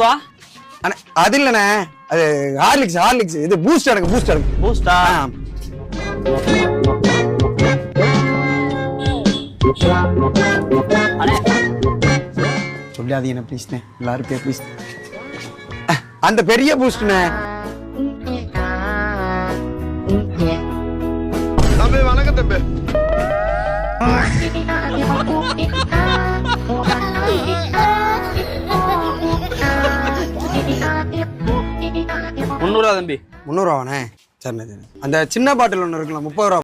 ரூபா. அண்ணே அது இல்லண்ணே, அது ஹார்லிக்ஸ் இது பூஸ்ட் எடுங்க. பூஸ்டா? அண்ணே சொல்லாதீங்க ப்ளீஸ்ண்ணே, எல்லாரும் ப்ளீஸ். அந்த பெரிய பூஸ்ட்ண்ணே. தம்பி வணக்கம் தம்பி. முந்நூறுவா தம்பி. 300 ரூபாண்ணே. சரிண்ணே. அந்த சின்ன பாட்டில் ஒன்று இருக்குல்ல 30 ரூபா.